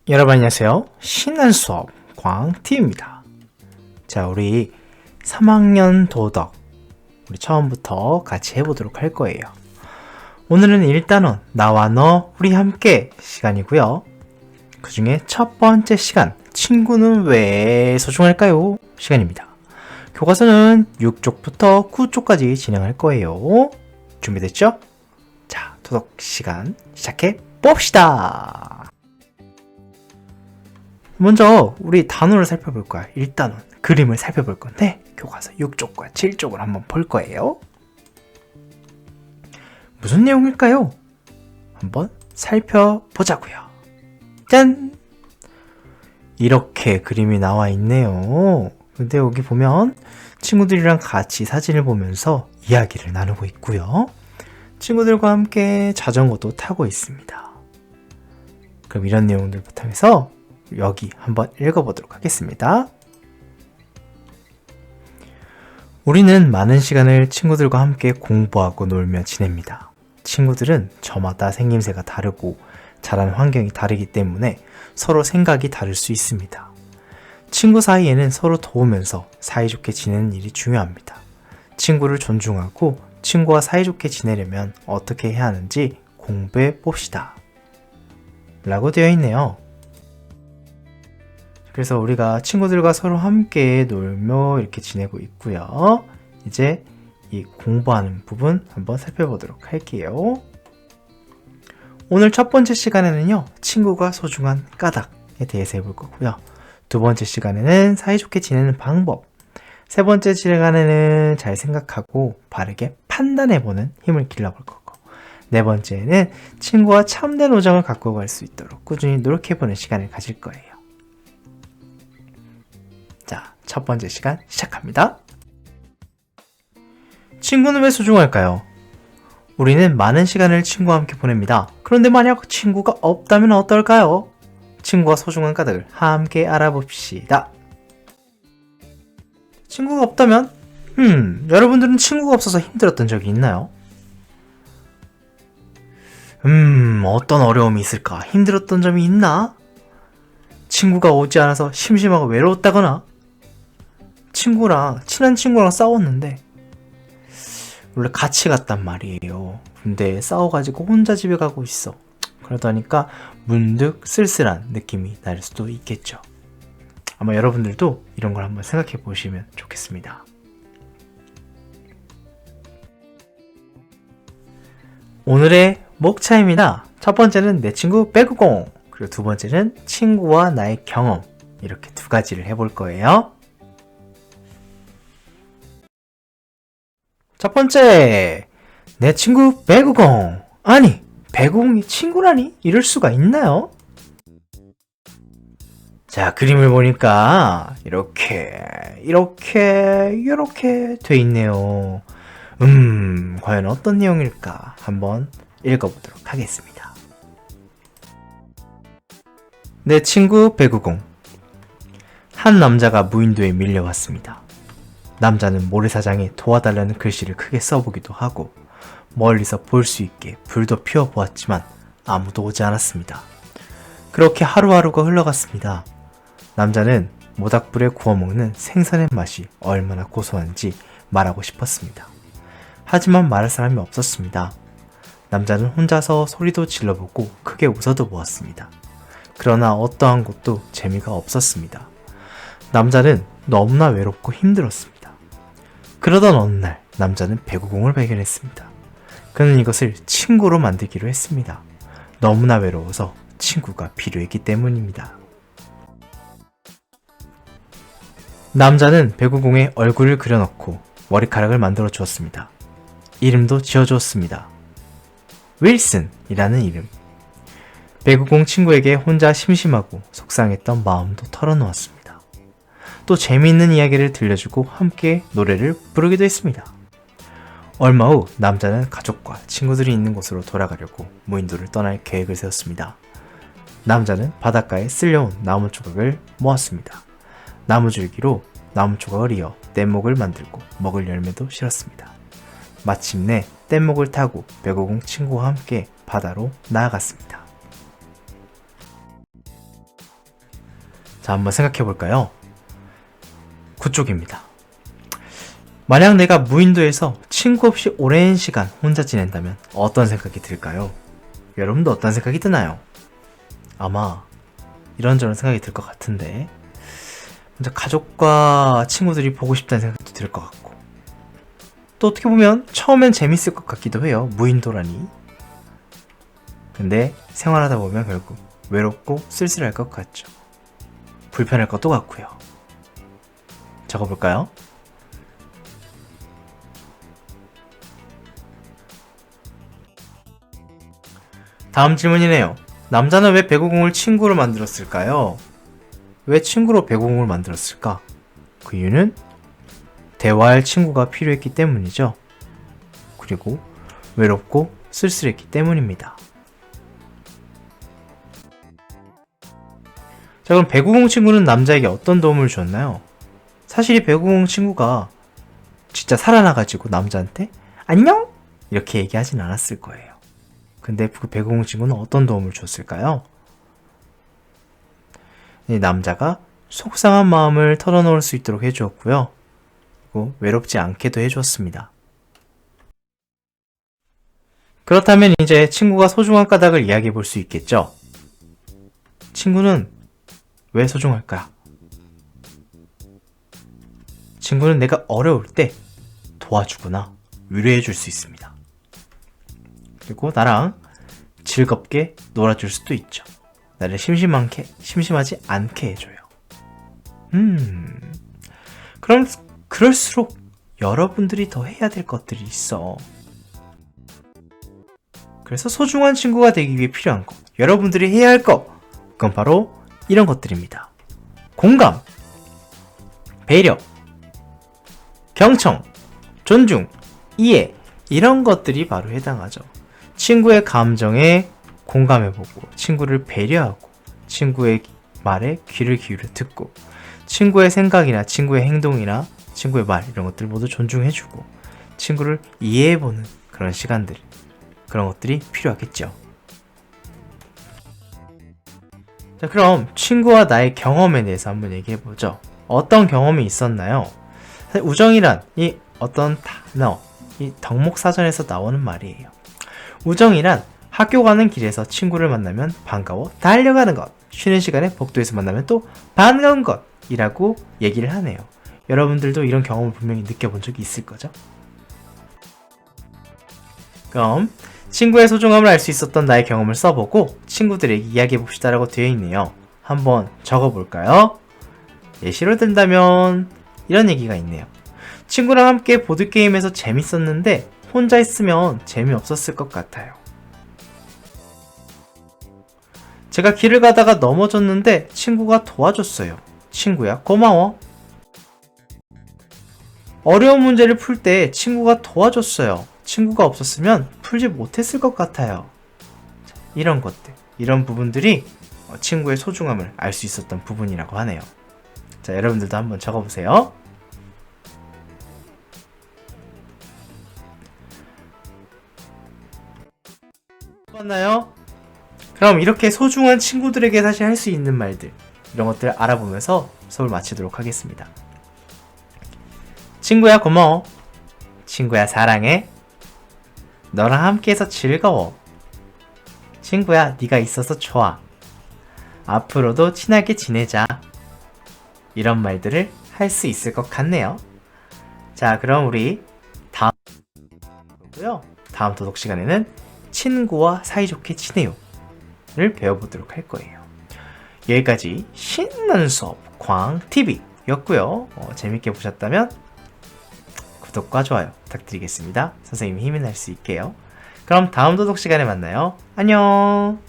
여러분 안녕하세요. 신난 수업 광티입니다. 자, 우리 3학년 도덕 우리 처음부터 같이 해보도록 할 거예요. 오늘은 1단원 나와 너 우리 함께 시간이고요. 그 중에 첫 번째 시간 친구는 왜 소중할까요? 시간입니다. 교과서는 6쪽부터 9쪽까지 진행할 거예요. 준비됐죠? 자, 도덕 시간 시작해 봅시다. 먼저 우리 단어를 살펴볼 거야. 1단원 그림을 살펴볼 건데 교과서 6쪽과 7쪽을 한번 볼 거예요. 무슨 내용일까요? 한번 살펴보자고요. 짠! 이렇게 그림이 나와 있네요. 근데 여기 보면 친구들이랑 같이 사진을 보면서 이야기를 나누고 있고요. 친구들과 함께 자전거도 타고 있습니다. 그럼 이런 내용들 바탕에서 여기 한번 읽어보도록 하겠습니다. 우리는 많은 시간을 친구들과 함께 공부하고 놀며 지냅니다. 친구들은 저마다 생김새가 다르고 자란 환경이 다르기 때문에 서로 생각이 다를 수 있습니다. 친구 사이에는 서로 도우면서 사이좋게 지내는 일이 중요합니다. 친구를 존중하고 친구와 사이좋게 지내려면 어떻게 해야 하는지 공부해 봅시다. 라고 되어 있네요. 그래서 우리가 친구들과 서로 함께 놀며 이렇게 지내고 있고요. 이제 이 공부하는 부분 한번 살펴보도록 할게요. 오늘 첫 번째 시간에는요, 친구가 소중한 까닭에 대해서 해볼 거고요. 두 번째 시간에는 사이좋게 지내는 방법, 세 번째 시간에는 잘 생각하고 바르게 판단해보는 힘을 길러볼 거고, 네 번째는 친구와 참된 우정을 갖고 갈 수 있도록 꾸준히 노력해보는 시간을 가질 거예요. 자, 첫 번째 시간 시작합니다. 친구는 왜 소중할까요? 우리는 많은 시간을 친구와 함께 보냅니다. 그런데 만약 친구가 없다면 어떨까요? 친구가 소중한 까닭을 함께 알아봅시다. 친구가 없다면? 여러분들은 친구가 없어서 힘들었던 적이 있나요? 어떤 어려움이 있을까? 힘들었던 점이 있나? 친구가 오지 않아서 심심하고 외로웠다거나? 친한 친구랑 싸웠는데 원래 같이 갔단 말이에요. 근데 싸워가지고 혼자 집에 가고 있어. 그러다니까 문득 쓸쓸한 느낌이 날 수도 있겠죠. 아마 여러분들도 이런 걸 한번 생각해 보시면 좋겠습니다. 오늘의 목차입니다. 첫 번째는 내 친구 배구공, 그리고 두 번째는 친구와 나의 경험, 이렇게 두 가지를 해볼 거예요. 첫 번째, 내 친구 배구공. 아니, 배구공이 친구라니? 이럴 수가 있나요? 자, 그림을 보니까 이렇게 돼 있네요. 과연 어떤 내용일까? 한번 읽어보도록 하겠습니다. 내 친구 배구공. 한 남자가 무인도에 밀려왔습니다. 남자는 모래사장에 도와달라는 글씨를 크게 써보기도 하고 멀리서 볼 수 있게 불도 피워보았지만 아무도 오지 않았습니다. 그렇게 하루하루가 흘러갔습니다. 남자는 모닥불에 구워먹는 생선의 맛이 얼마나 고소한지 말하고 싶었습니다. 하지만 말할 사람이 없었습니다. 남자는 혼자서 소리도 질러보고 크게 웃어도 보았습니다. 그러나 어떠한 것도 재미가 없었습니다. 남자는 너무나 외롭고 힘들었습니다. 그러던 어느 날 남자는 배구공을 발견했습니다. 그는 이것을 친구로 만들기로 했습니다. 너무나 외로워서 친구가 필요했기 때문입니다. 남자는 배구공에 얼굴을 그려넣고 머리카락을 만들어 주었습니다. 이름도 지어주었습니다. 윌슨이라는 이름. 배구공 친구에게 혼자 심심하고 속상했던 마음도 털어놓았습니다. 또 재미있는 이야기를 들려주고 함께 노래를 부르기도 했습니다. 얼마 후 남자는 가족과 친구들이 있는 곳으로 돌아가려고 무인도를 떠날 계획을 세웠습니다. 남자는 바닷가에 쓸려온 나무 조각을 모았습니다. 나무줄기로 나무 조각을 이어 뗏목을 만들고 먹을 열매도 실었습니다. 마침내 뗏목을 타고 배구공 친구와 함께 바다로 나아갔습니다. 자, 한번 생각해 볼까요? 그쪽입니다. 만약 내가 무인도에서 친구 없이 오랜 시간 혼자 지낸다면 어떤 생각이 들까요? 여러분도 어떤 생각이 드나요? 아마 이런저런 생각이 들 것 같은데, 먼저 가족과 친구들이 보고 싶다는 생각도 들 것 같고, 또 어떻게 보면 처음엔 재밌을 것 같기도 해요. 무인도라니. 근데 생활하다 보면 결국 외롭고 쓸쓸할 것 같죠. 불편할 것도 같고요. 적어볼까요? 다음 질문이네요. 남자는 왜 배구공을 친구로 만들었을까요? 왜 친구로 배구공을 만들었을까? 그 이유는 대화할 친구가 필요했기 때문이죠. 그리고 외롭고 쓸쓸했기 때문입니다. 자, 그럼 배구공 친구는 남자에게 어떤 도움을 줬나요? 사실 이 배구공 친구가 진짜 살아나가지고 남자한테 안녕? 이렇게 얘기하진 않았을 거예요. 근데 그 배구공 친구는 어떤 도움을 줬을까요? 이 남자가 속상한 마음을 털어놓을 수 있도록 해주었고요. 그리고 외롭지 않게도 해주었습니다. 그렇다면 이제 친구가 소중한 까닭을 이야기해 볼 수 있겠죠? 친구는 왜 소중할까? 친구는 내가 어려울 때 도와주거나 위로해 줄 수 있습니다. 그리고 나랑 즐겁게 놀아줄 수도 있죠. 나를 심심하지 않게 해줘요. 그럼 그럴수록 여러분들이 더 해야 될 것들이 있어. 그래서 소중한 친구가 되기 위해 필요한 것, 여러분들이 해야 할 것, 그건 바로 이런 것들입니다. 공감, 배려, 경청, 존중, 이해, 이런 것들이 바로 해당하죠. 친구의 감정에 공감해보고, 친구를 배려하고, 친구의 말에 귀를 기울여 듣고, 친구의 생각이나 친구의 행동이나 친구의 말, 이런 것들 모두 존중해주고, 친구를 이해해보는 그런 시간들, 그런 것들이 필요하겠죠. 자, 그럼 친구와 나의 경험에 대해서 한번 얘기해보죠. 어떤 경험이 있었나요? 사실 우정이란 이 어떤 단어, 이 덕목사전에서 나오는 말이에요. 우정이란 학교 가는 길에서 친구를 만나면 반가워 달려가는 것, 쉬는 시간에 복도에서 만나면 또 반가운 것이라고 얘기를 하네요. 여러분들도 이런 경험을 분명히 느껴본 적이 있을 거죠? 그럼 친구의 소중함을 알 수 있었던 나의 경험을 써보고 친구들에게 이야기해봅시다 라고 되어 있네요. 한번 적어볼까요? 예시로 든다면 이런 얘기가 있네요. 친구랑 함께 보드게임에서 재밌었는데 혼자 있으면 재미없었을 것 같아요. 제가 길을 가다가 넘어졌는데 친구가 도와줬어요. 친구야, 고마워. 어려운 문제를 풀 때 친구가 도와줬어요. 친구가 없었으면 풀지 못했을 것 같아요. 이런 것들, 이런 부분들이 친구의 소중함을 알 수 있었던 부분이라고 하네요. 자, 여러분들도 한번 적어보세요. 맞나요? 그럼 이렇게 소중한 친구들에게 사실 할 수 있는 말들, 이런 것들을 알아보면서 수업을 마치도록 하겠습니다. 친구야, 고마워. 친구야, 사랑해. 너랑 함께해서 즐거워. 친구야, 네가 있어서 좋아. 앞으로도 친하게 지내자. 이런 말들을 할 수 있을 것 같네요. 자, 그럼 우리 다음 도덕 시간에는 친구와 사이좋게 지내요를 배워보도록 할 거예요. 여기까지 신나는 수업 광TV였고요. 재밌게 보셨다면 구독과 좋아요 부탁드리겠습니다. 선생님이 힘이 날 수 있게요. 그럼 다음 도덕 시간에 만나요. 안녕.